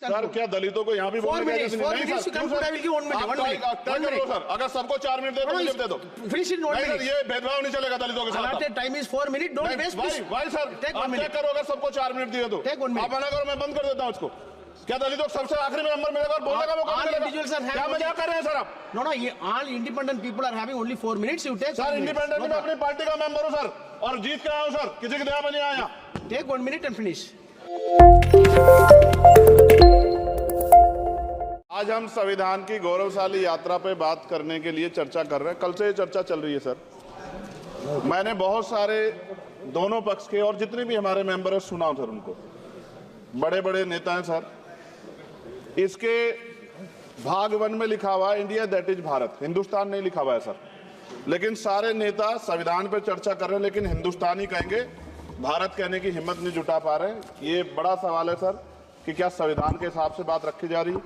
Sir क्या दलितों को यहाँ भी बोलने की इजाजत नहीं है सर? अगर सबको 4 मिनट दे दो मुझे दे दो। सर ये भेदभाव नहीं चलेगा दलितों के साथ। Time is 4 minute, don't waste. भाई सर आप चेक करो, अगर सबको 4 मिनट दिए तो आप मना करो, मैं बंद कर देता हूँ उसको। क्या दलितों को सबसे आखिरी में नंबर मिलेगा और बोलने का मौका मिलेगा? क्या मजाक कर रहे हैं सर आप? नो ये all independent people are having only 4 minutes. You take sir independent में अपनी पार्टी का मेंबर हूँ सर, और जीत के आया हूँ सर, किसी के दया में नहीं आया। Take 1 minute and finish. आज हम संविधान की गौरवशाली यात्रा पे बात करने के लिए चर्चा कर रहे हैं। कल से ये चर्चा चल रही है सर। मैंने बहुत सारे दोनों पक्ष के और जितने भी हमारे मेंबर हैं सुना सर, उनको बड़े बड़े नेता हैं सर। इसके भाग 1 में लिखा हुआ है India that is Bharat, Hindustan नहीं लिखा हुआ है सर। लेकिन सारे नेता संविधान पे चर्चा कर रहे हैं, लेकिन हिंदुस्तान ही कहेंगे, भारत कहने की हिम्मत नहीं जुटा पा रहे। ये बड़ा सवाल है सर कि क्या संविधान के हिसाब से बात रखी जा रही है।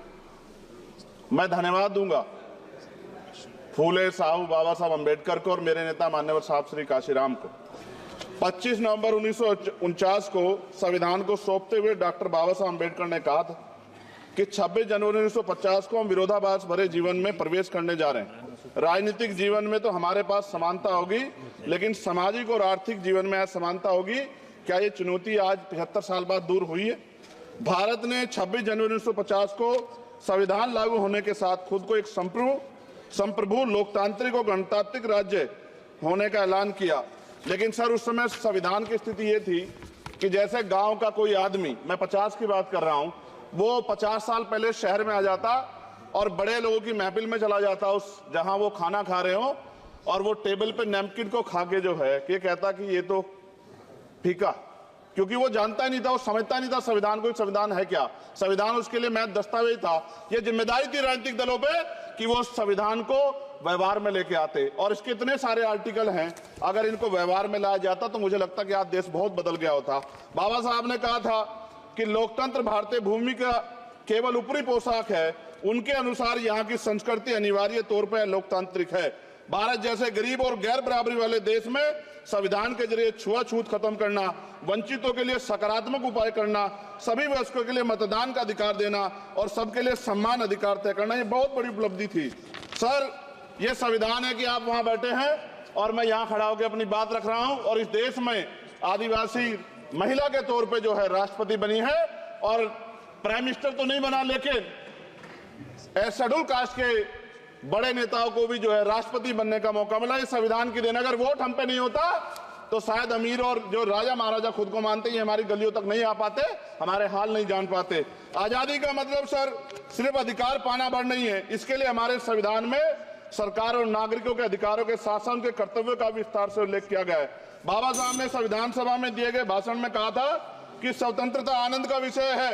मैं धन्यवाद दूंगा फूले साहू बाबा साहब अंबेडकर को और मेरे नेता मान्यवर साहब श्री काशीराम को। 25 नवंबर 1949 को संविधान को सौंपते हुए डॉक्टर बाबा साहब अंबेडकर ने कहा था कि 26 जनवरी 1950 को हम विरोधाभास भरे जीवन में प्रवेश करने जा रहे हैं। राजनीतिक जीवन में तो हमारे पास समानता होगी, लेकिन सामाजिक और आर्थिक जीवन में असमानता होगी। क्या ये चुनौती आज 75 साल बाद दूर हुई है? भारत ने 26 जनवरी 1950 को संविधान लागू होने के साथ खुद को एक संप्रभु लोकतांत्रिक और गणतांत्रिक राज्य होने का ऐलान किया। लेकिन सर उस समय संविधान की स्थिति ये थी कि जैसे गांव का कोई आदमी, मैं 50 की बात कर रहा हूं, वो 50 साल पहले शहर में आ जाता और बड़े लोगों की महफिल में चला जाता, उस जहां वो खाना खा रहे हो, और वो टेबल पे नैपकिन को खा के जो है कि कहता कि ये तो फीका, क्योंकि वो जानता ही नहीं था, वो समझता नहीं था संविधान को, संविधान है क्या। संविधान उसके लिए महज दस्तावेज था। ये जिम्मेदारी थी राजनीतिक दलों पे कि वो संविधान को व्यवहार में लेके आते। और इसके इतने सारे आर्टिकल हैं, अगर इनको व्यवहार में लाया जाता तो मुझे लगता कि आज देश बहुत बदल गया होता। बाबा साहब ने कहा था कि लोकतंत्र भारतीय भूमि का केवल ऊपरी पोशाक है, उनके अनुसार यहाँ की संस्कृति अनिवार्य तौर पर लोकतांत्रिक है। भारत जैसे गरीब और गैर बराबरी वाले देश में संविधान के जरिए छुआछूत खत्म करना, वंचितों के लिए सकारात्मक उपाय करना, सभी वयस्कों के लिए मतदान का अधिकार देना और सबके लिए सम्मान अधिकार तय करना, ये बहुत बड़ी उपलब्धि थी सर। ये संविधान है कि आप वहां बैठे हैं और मैं यहाँ खड़ा होकर अपनी बात रख रहा हूं, और इस देश में आदिवासी महिला के तौर पे जो है राष्ट्रपति बनी है, और प्राइम मिनिस्टर तो नहीं बना, लेकिन शेड्यूल कास्ट के बड़े नेताओं को भी जो है राष्ट्रपति बनने का मौका मिला। इस संविधान की देन, अगर वोट हम पे नहीं होता तो शायद अमीर और जो राजा महाराजा खुद को मानते हैं हमारी गलियों तक नहीं आ पाते, हमारे हाल नहीं जान पाते। आजादी का मतलब सर सिर्फ अधिकार पाना भर नहीं है, इसके लिए हमारे संविधान में सरकार और नागरिकों के अधिकारों के साथ साथ उनके कर्तव्यों का विस्तार से उल्लेख किया गया है। बाबा साहब ने संविधान सभा में दिए गए भाषण में कहा था कि स्वतंत्रता आनंद का विषय है,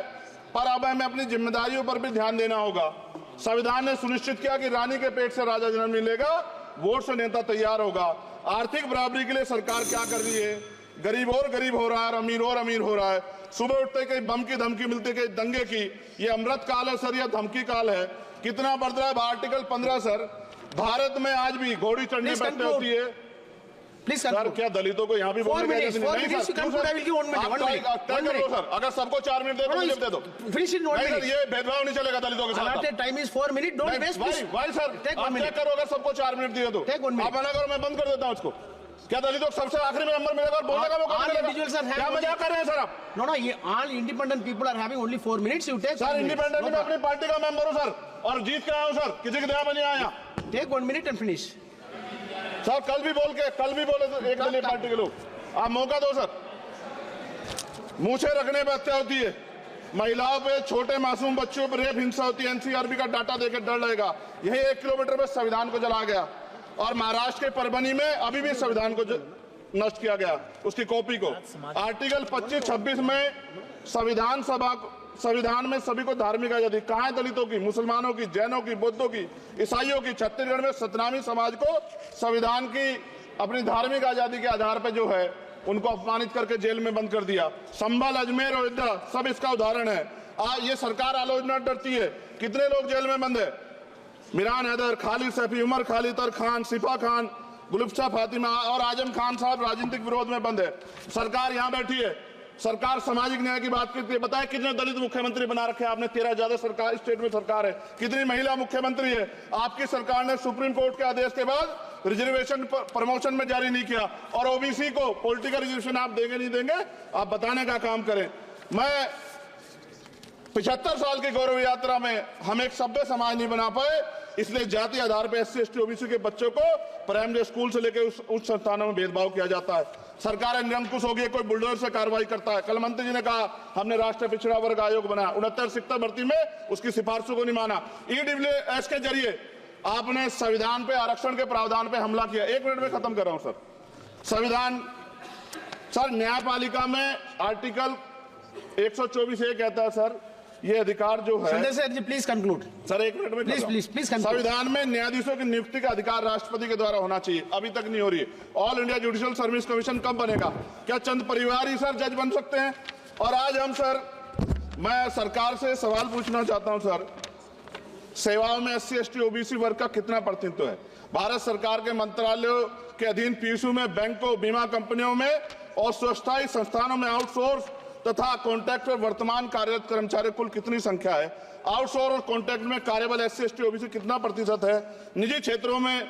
पर अब हमें अपनी जिम्मेदारियों पर भी ध्यान देना होगा। संविधान ने सुनिश्चित किया कि रानी के पेट से राजा जन्म नहीं लेगा, वोट से नेता तैयार होगा। आर्थिक बराबरी के लिए सरकार क्या कर रही है? गरीब और गरीब हो रहा है और अमीर और अमीर हो रहा है। सुबह उठते कहीं बम की धमकी मिलती, कहीं दंगे की। ये अमृत काल है सर या धमकी काल है? कितना बढ़ रहा है आर्टिकल 15 सर। भारत में आज भी घोड़ी चढ़ने बैठने होती है प्लीज सर। क्या दलितों को यहाँ भी बोलने की इजाजत नहीं है सर? अगर सबको 4 मिनट दे दो मुझे दे दो। सर ये भेदभाव नहीं चलेगा दलितों के साथ। Time is 4 minute, don't waste. भाई सर आप चेक करो, अगर सबको 4 मिनट दिए तो आप मना करो, मैं बंद कर देता हूँ उसको। क्या दलितों को सबसे आखिरी में नंबर मिलेगा और बोलने का मौका मिलेगा? क्या मजाक कर रहे हैं सर आप? नो ये all independent people are having only 4 minutes. You take sir independent में अपनी पार्टी का मेंबर हूँ सर, और जीत के आया हूँ सर, किसी की दया में नहीं आया। Take 1 minute and finish. Sir कल भी बोले तो एक दलीय पार्टी के लोग, आप मौका दो सर। मूछे रखने पर हत्या होती है, महिलाओं पे, छोटे मासूम बच्चों पर रेप हिंसा होती है। एनसीआरबी का डाटा देकर डर लगेगा। यही 1 किलोमीटर में संविधान को जला गया, और महाराष्ट्र के परभनी में अभी भी संविधान को नष्ट किया गया, उसकी कॉपी को। आर्टिकल 25-26 में संविधान में सभी को धार्मिक आजादी। कहाँ है दलितों की, मुसलमानों की, जैनों की, बौद्धों की, ईसाइयों की? छत्तीसगढ़ में सतनामी समाज को संविधान की अपनी धार्मिक आजादी के आधार पर जो है उनको अपमानित करके जेल में बंद कर दिया। संभल, अजमेर, अयोध्या सब इसका उदाहरण है। आज ये सरकार आलोचना डरती है। कितने लोग जेल में बंद है? मिरान हैदर, खालिद सैफी, उमर खालिद खान, सिफा खान, गुलफ्शा फातिमा और आजम खान साहब राजनीतिक विरोध में बंद है। सरकार यहाँ बैठी है, सरकार सामाजिक न्याय की बात करती है। बताए कितने दलित मुख्यमंत्री बना रखे हैं आपने? 13 ज्यादा सरकार स्टेट में सरकार है। कितनी महिला मुख्यमंत्री है? आपकी सरकार ने सुप्रीम कोर्ट के आदेश के बाद रिजर्वेशन प्रमोशन में जारी नहीं किया, और ओबीसी को पॉलिटिकल रिजर्वेशन आप देंगे नहीं देंगे, आप बताने का काम करें। मैं 75 साल की गौरव यात्रा में हम एक सभ्य समाज नहीं बना पाए, इसलिए जाति आधार पर SC ST OBC के बच्चों को प्राइमरी स्कूल से लेकर उच्च संस्थानों में भेदभाव किया जाता है। सरकार निरंकुश हो गई, कोई बुलडोजर से कार्रवाई करता है। कल मंत्री जी ने कहा हमने राष्ट्रीय पिछड़ा वर्ग आयोग बनाया, 69 शिक्षक भर्ती में उसकी सिफारिशों को नहीं माना। EWS के जरिए आपने संविधान पे आरक्षण के प्रावधान पे हमला किया। 1 मिनट में खत्म कर रहा हूं सर। संविधान सर, न्यायपालिका में आर्टिकल 124A कहता है सर, ये अधिकार जो है। Sanjay sir ji please conclude sir 1 minute में प्लीज संविधान में न्यायाधीशों की नियुक्ति का अधिकार राष्ट्रपति के द्वारा होना चाहिए, अभी तक नहीं हो रही है। All India judicial service commission कब बनेगा? क्या चंद परिवार ही सर जज बन सकते हैं? और आज हम सर, मैं सरकार से सवाल पूछना चाहता हूं सर, सेवाओं में SC ST OBC वर्ग का कितना प्रतिनिधित्व है? भारत सरकार के मंत्रालयों के अधीन PSU में, बैंकों, बीमा कंपनियों में और स्वस्थायी संस्थानों में आउटसोर्स तथा कॉन्ट्रैक्ट पर वर्तमान कार्यरत कर्मचारी कुल कितनी संख्या है? आउटसोर्स और कॉन्ट्रैक्ट में कार्यबल SC ST OBC कितना प्रतिशत है? निजी क्षेत्रों में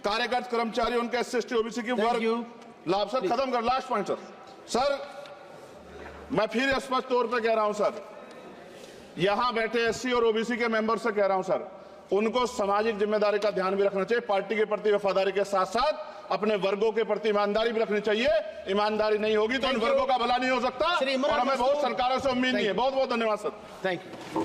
कार्यरत कर्मचारी उनके SC ST OBC की वर्ग लाभ। सर खत्म कर, लास्ट पॉइंट सर, मैं फिर स्पष्ट तौर पर कह रहा हूं सर, यहां बैठे SC और OBC के मेंबर से कह रहा हूं सर, उनको सामाजिक जिम्मेदारी का ध्यान भी रखना चाहिए। पार्टी के प्रति वफादारी के साथ साथ अपने वर्गों के प्रति ईमानदारी भी रखनी चाहिए। ईमानदारी नहीं होगी तो इन वर्गों का भला नहीं हो सकता, और हमें बहुत सरकारों से उम्मीद नहीं है। बहुत बहुत धन्यवाद सर। Thank you.